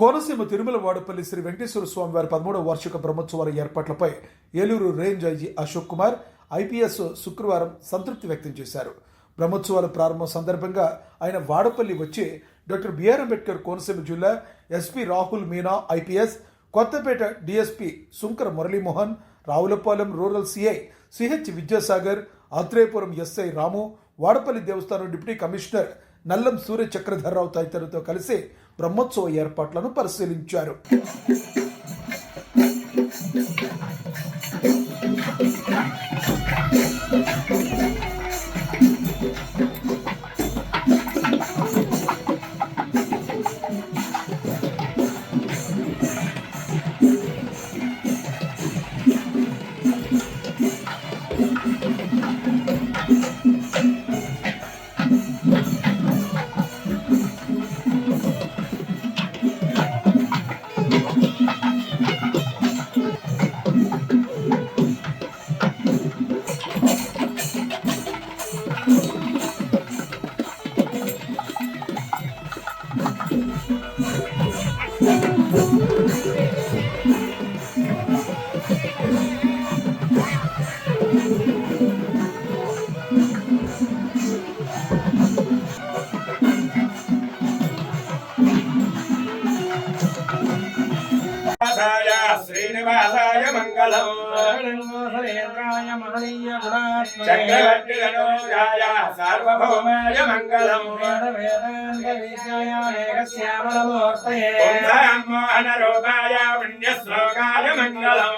కోనసీమ తిరుమల వాడపల్లి శ్రీ వెంకటేశ్వర స్వామి వారి 13వ వార్షిక బ్రహ్మోత్సవాల ఏర్పాట్లపై Eluru range IG Ashok Kumar IPS శుక్రవారం సంతృప్తి వ్యక్తం చేశారు. బ్రహ్మోత్సవాల ప్రారంభం సందర్భంగా ఆయన వాడపల్లి వచ్చి డాక్టర్ బిఆర్ అంబేద్కర్ కోనసీమ జిల్లా SP Rahul Meena IPS, Kothapeta DSP Sunkara Muralimohan, Ravulapalem rural CI CH Vidyasagar, Atreyapuram SI Ramu, Vadapalli దేవస్థానం డిప్యూటీ కమిషనర్ నల్లం సూర్య చక్రధర్రావు తదితరులతో కలిసి బ్రహ్మోత్సవ ఏర్పాట్లను పరిశీలించారు. శ్రీనివాసాయ మంగళం చక్రవర్తి తనూజాయ సార్వభౌమాయ మంగళం మోహన రూపాయ పుణ్యశ్లోకాయ మంగళం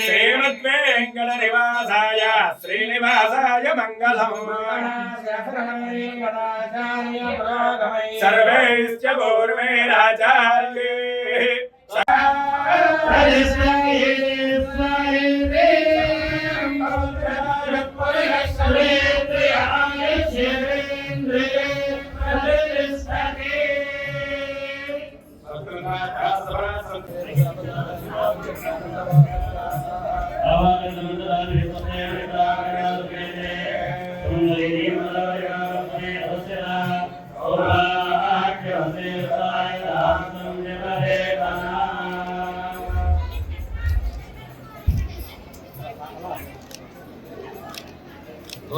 శ్రీమద్వేంకట నివాసాయ శ్రీనివాసాయ మంగళం సర్వేశ్చ పూర్వే రాచార్యే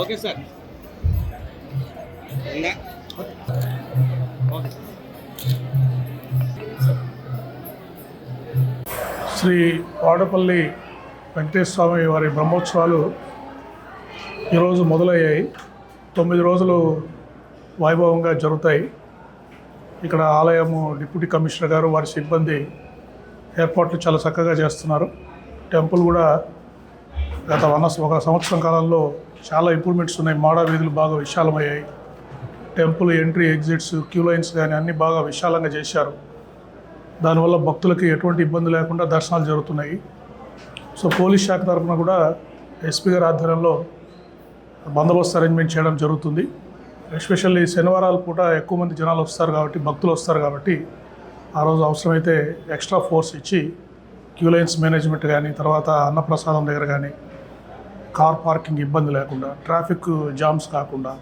ఓకే సార్. శ్రీ వాడపల్లి వెంకటేశ్వర స్వామి వారి బ్రహ్మోత్సవాలు ఈరోజు మొదలయ్యాయి. 9 రోజులు వైభవంగా జరుగుతాయి. ఇక్కడ ఆలయము డిప్యూటీ కమిషనర్ గారు వారి సిబ్బంది ఏర్పాట్లు చాలా చక్కగా చేస్తున్నారు. టెంపుల్ కూడా గత 1 సంవత్సరం కాలంలో చాలా ఇంప్రూవ్మెంట్స్ ఉన్నాయి. మాడా వీధులు బాగా విశాలమయ్యాయి. Temple entry exits queue lines కానీ అన్నీ బాగా విశాలంగా చేశారు. దానివల్ల భక్తులకి ఎటువంటి ఇబ్బంది లేకుండా దర్శనాలు జరుగుతున్నాయి. సో పోలీస్ శాఖ తరఫున కూడా ఎస్పీ గారి ఆధ్వర్యంలో బందోబస్తు అరేంజ్మెంట్ చేయడం జరుగుతుంది. ఎస్పెషల్లీ శనివారాల పూట ఎక్కువ మంది జనాలు వస్తారు కాబట్టి, భక్తులు వస్తారు కాబట్టి ఆ రోజు అవసరమైతే ఎక్స్ట్రా ఫోర్స్ ఇచ్చి క్యూ లైన్స్ మేనేజ్మెంట్ కానీ, తర్వాత అన్నప్రసాదం దగ్గర కానీ కార్ పార్కింగ్ ఇబ్బంది లేకుండా, ట్రాఫిక్ జామ్స్ కాకుండా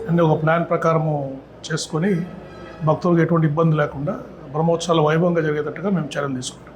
అన్నీ ఒక ప్లాన్ ప్రకారము చేసుకొని భక్తులకు ఎటువంటి ఇబ్బంది లేకుండా బ్రహ్మోత్సవాలు వైభవంగా జరిగేటట్టుగా మేము చర్యలు తీసుకుంటాం.